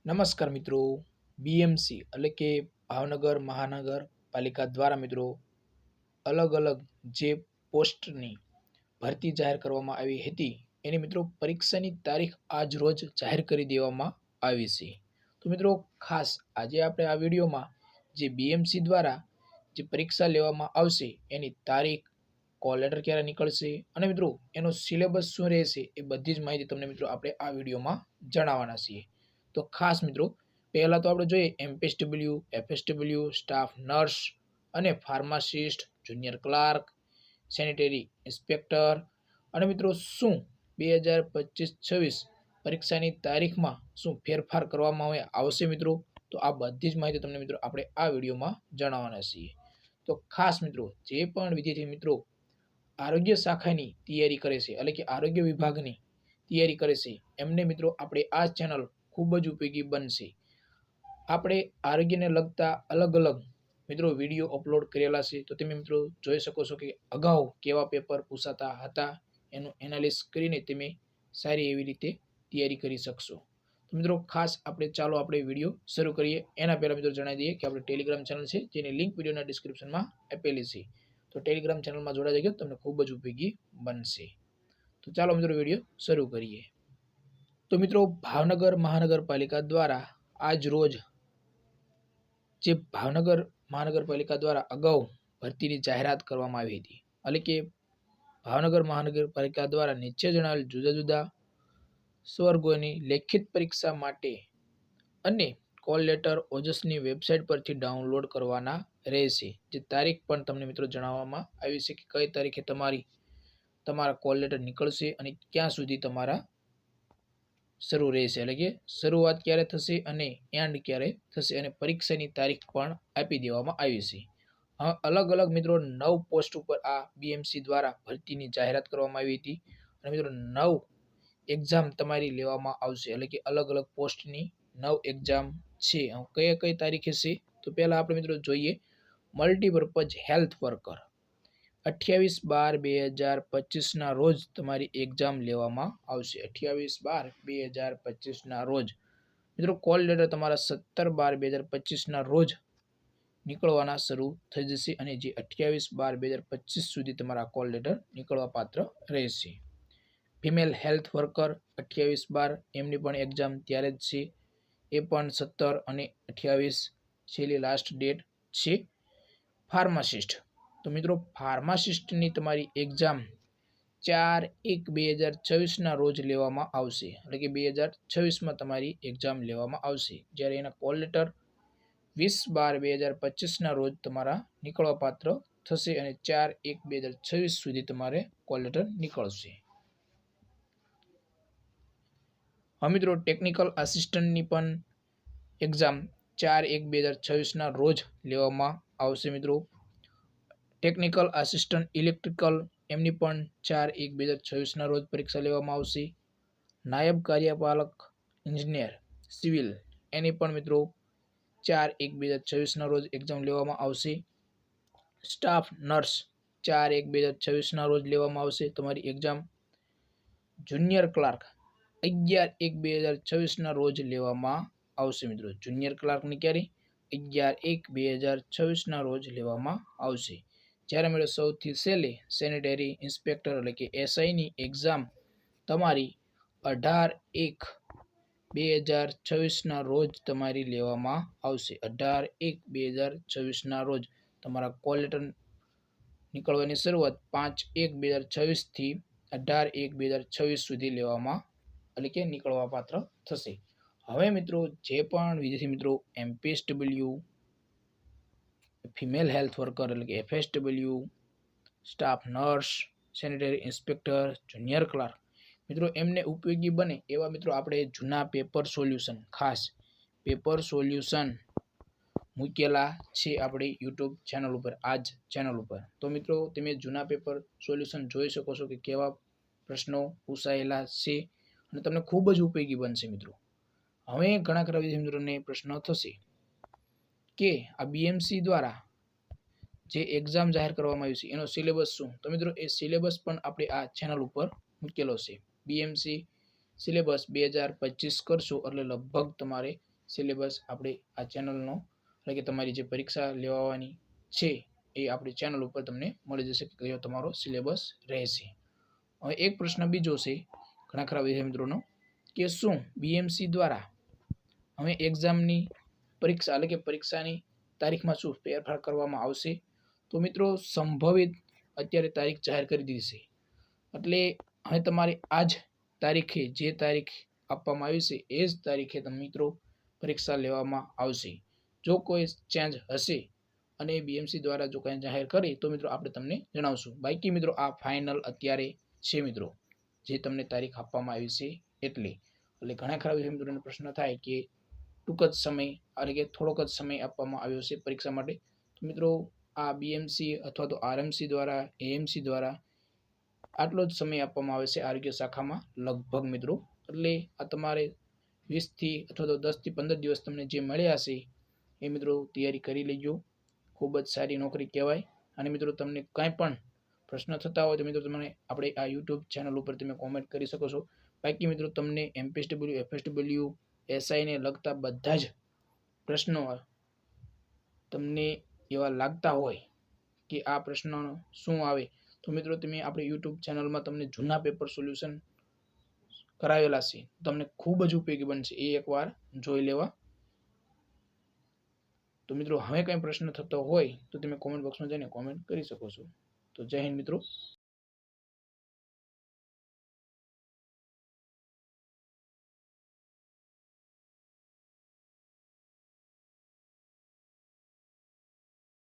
નમસ્કાર મિત્રો, બીએમસી એટલે કે ભાવનગર મહાનગરપાલિકા દ્વારા મિત્રો અલગ અલગ જે પોસ્ટની ભરતી જાહેર કરવામાં આવી હતી એની મિત્રો પરીક્ષાની તારીખ આજ રોજ જાહેર કરી દેવામાં આવી છે. તો મિત્રો ખાસ આજે આપણે આ વિડીયોમાં જે બીએમસી દ્વારા જે પરીક્ષા લેવામાં આવશે એની તારીખ, કોલ લેટર ક્યારે નીકળશે અને મિત્રો એનો સિલેબસ શું રહેશે એ બધી જ માહિતી તમને મિત્રો આપણે આ વિડીયોમાં જણાવવાના છીએ. તો ખાસ મિત્રો પહેલાં તો આપણે જોઈએ એમપીએસડબલ્યુ, એફએસડબલ્યુ, સ્ટાફ નર્સ અને pharmacist, junior clerk, sanitary inspector અને મિત્રો શું 2025-26 પરીક્ષાની તારીખમાં શું ફેરફાર કરવામાં આવશે મિત્રો. તો આ બધી જ માહિતી તમને મિત્રો આપણે આ વિડીયોમાં જણાવવાના છીએ. તો ખાસ મિત્રો જે પણ વિદ્યાર્થી મિત્રો આરોગ્ય શાખાની તૈયારી કરે છે એટલે કે આરોગ્ય વિભાગની તૈયારી કરે છે એમને મિત્રો આપણે આ ચેનલ ખૂબ જ ઉપયોગી બનશે. આપણે આરોગ્યને લગતા અલગ અલગ મિત્રો વિડીયો અપલોડ કરેલા છે, તો તમે મિત્રો જોઈ શકો છો કે અગાઉ કેવા પેપર પૂછાતા હતા એનું એનાલિસિસ કરીને તમે સારી એવી રીતે તૈયારી કરી શકશો. તો મિત્રો ખાસ આપણે વિડીયો શરૂ કરીએ. એના પહેલાં મિત્રો જણાવી દઈએ કે આપણે ટેલિગ્રામ ચેનલ છે જેની લિંક વિડીયોના ડિસ્ક્રિપ્શનમાં આપેલી છે. તો ટેલિગ્રામ ચેનલમાં જોડાઈ જજો, તમને ખૂબ જ ઉપયોગી બનશે. તો ચાલો મિત્રો વિડીયો શરૂ કરીએ. તો મિત્રો ભાવનગર મહાનગરપાલિકા દ્વારા આજ રોજ જે ભાવનગર મહાનગરપાલિકા દ્વારા અગાઉ ભરતીની જાહેરાત કરવામાં આવી હતી એટલે કે ભાવનગર મહાનગરપાલિકા દ્વારા નીચે જણાવેલ જુદા જુદા સ્વર્ગોની લેખિત પરીક્ષા માટે અને કોલ લેટર ઓજસની વેબસાઇટ પરથી ડાઉનલોડ કરવાના રહેશે. જે તારીખ પણ તમને મિત્રો જણાવવામાં આવી છે કે કઈ તારીખે તમારા કોલ લેટર નીકળશે અને ક્યાં સુધી તમારા શરૂ રહેશે એટલે કે શરૂઆત ક્યારે થશે અને એન્ડ ક્યારે થશે અને પરીક્ષાની તારીખ પણ આપી દેવામાં આવી છે. અલગ અલગ મિત્રો 9 પોસ્ટ ઉપર આ બીએમસી દ્વારા ભરતીની જાહેરાત કરવામાં આવી હતી અને મિત્રો 9 એક્ઝામ તમારી લેવામાં આવશે એટલે કે અલગ અલગ પોસ્ટની 9 એક્ઝામ છે. કઈ તારીખે છે તો પહેલા આપણે મિત્રો જોઈએ મલ્ટીપર્પઝ હેલ્થ વર્કર 28/12/2025 ના રોજ તમારી એક્ઝામ લેવામાં આવશે. 28/12/2025 ના રોજ મિત્રો કોલ લેટર તમારા 17/12/2025 ના રોજ નીકળવાના શરૂ થઈ જશે અને જે 28/12/2025 સુધી તમારા કોલ લેટર નીકળવા પાત્ર રહેશે. ફિમેલ હેલ્થ વર્કર 28/12 એમની પણ એક્ઝામ ત્યારે જ છે, એ પણ 17 અને 28 છેલ્લી લાસ્ટ ડેટ છે. ફાર્માસિસ્ટ તો મિત્રો ફાર્માસિસ્ટની તમારી એક્ઝામ 4/1/2026 ના રોજ લેવામાં આવશે એટલે કે 2026માં તમારી એક્ઝામ લેવામાં આવશે, જ્યારે એના કોલ લેટર 20/12/2025 ના રોજ તમારા નીકળવા પાત્ર થશે અને 4/1/2026 સુધી તમારે કોલ લેટર નીકળશે. હવે મિત્રો ટેકનિકલ આસિસ્ટન્ટની પણ એક્ઝામ 4/1/2026 ના રોજ લેવામાં આવશે. મિત્રો ટેકનિકલ આસિસ્ટન્ટ ઇલેક્ટ્રિકલ એમની પણ 4/1/2026 ના રોજ પરીક્ષા લેવામાં આવશે. નાયબ કાર્યપાલક ઇજનેર સિવિલ એની પણ મિત્રો 4/1/2026 ના રોજ એક્ઝામ લેવામાં આવશે. સ્ટાફ નર્સ 4/1/2026 ના રોજ લેવામાં આવશે તમારી એક્ઝામ. જુનિયર ક્લાર્ક 11/1/2026 ના રોજ લેવામાં આવશે. મિત્રો જુનિયર ક્લાર્કની ક્યારે 11/1/2026 ના રોજ લેવામાં આવશે. જ્યારે મિત્રો સૌથી છેલ્લે સેનિટરી ઇન્સ્પેક્ટર એટલે કે એસઆઈની એક્ઝામ તમારી 18/1/2026 ના રોજ તમારી લેવામાં આવશે. 18/1/2026 ના રોજ તમારા કોલ લેટર નીકળવાની શરૂઆત 5/1/2026 થી 18/1/2026 સુધી લેવામાં એટલે કે નીકળવા પાત્ર થશે. હવે મિત્રો જે પણ વિદ્યાર્થી મિત્રો એમપીએસડબલ્યુ, ફિમેલ હેલ્થ વર્કર એટલે કે FSW, staff nurse, sanitary inspector, junior clerk મિત્રો એમને ઉપયોગી બને એવા મિત્રો આપણે જૂના પેપર સોલ્યુશન, ખાસ પેપર સોલ્યુશન મૂકેલા છે આપણી યુટ્યુબ ચેનલ ઉપર, આ જ ચેનલ ઉપર. તો મિત્રો તમે જૂના પેપર સોલ્યુશન જોઈ શકો છો કે કેવા પ્રશ્નો પૂછાયેલા છે અને તમને ખૂબ જ ઉપયોગી બનશે. મિત્રો હવે ઘણા ખરા વિદ્યાર્થી મિત્રોને પ્રશ્ન થશે કે આ બીએમસી દ્વારા જે એક્ઝામ જાહેર કરવામાં આવી છે એનો સિલેબસ શું. તો મિત્રો એ સિલેબસ પણ આપણે આ ચેનલ ઉપર મૂકેલો છે. બીએમસી સિલેબસ 2025 કરશો એટલે લગભગ તમારે સિલેબસ આપણે આ ચેનલનો એટલે કે તમારી જે પરીક્ષા લેવાની છે એ આપણી ચેનલ ઉપર તમને મળી જશે કે કયો તમારો સિલેબસ રહેશે. હવે એક પ્રશ્ન બીજો છે ઘણા ખરા વિદ્યાર્થી મિત્રોનો કે શું બીએમસી દ્વારા હવે એક્ઝામની પરીક્ષા એટલે કે પરીક્ષાની તારીખમાં શું ફેરફાર કરવામાં આવશે? તો મિત્રો સંભવિત અત્યારે તારીખ જાહેર કરી દીધી છે. એટલે હવે તમારે આજ તારીખે જે તારીખ આપવામાં આવી છે એ જ તારીખે તમે મિત્રો પરીક્ષા લેવામાં આવશે. જો કોઈ ચેન્જ હશે અને બીએમસી દ્વારા જો કંઈ જાહેર કરે તો મિત્રો આપણે તમને જણાવશું. બાકી મિત્રો આ ફાઇનલ અત્યારે છે મિત્રો, જે તમને તારીખ આપવામાં આવી છે એટલે ઘણા ખરા વિદ્યાર્થી મિત્રોને પ્રશ્ન થાય કે ટૂંક જ સમય એટલે કે થોડોક જ સમય આપવામાં આવ્યો છે પરીક્ષા માટે. તો મિત્રો આ બીએમસી અથવા તો આરએમસી દ્વારા એએમસી દ્વારા આટલો જ સમય આપવામાં આવે છે આરોગ્ય શાખામાં લગભગ મિત્રો. એટલે આ તમારે 20થી અથવા તો 10થી 15 દિવસ તમને જે મળ્યા છે એ મિત્રો તૈયારી કરી લેજો. ખૂબ જ સારી નોકરી કહેવાય. અને મિત્રો તમને કાંઈ પણ પ્રશ્ન થતા હોય તો મિત્રો તમને આપણે આ યુટ્યુબ ચેનલ ઉપર તમે કોમેન્ટ કરી શકો છો. બાકી મિત્રો તમને એમપીએસડબલ્યુ એફએસડબલ્યુ એસઆઈને લગતા બધા જ પ્રશ્નો તમને એવા લાગતા હોય કે આ પ્રશ્ન શું આવે તો મિત્રો તમે આપણી યુટ્યુબ ચેનલમાં તમને જૂના પેપર સોલ્યુશન કરાવેલા છે, તમને ખૂબ જ ઉપયોગી બનશે. એ એકવાર જોઈ લેવા. તો મિત્રો હવે કંઈ પ્રશ્ન થતો હોય તો તમે કોમેન્ટ બોક્સમાં જઈને કોમેન્ટ કરી શકો છો. તો જય હિન્દ મિત્રો.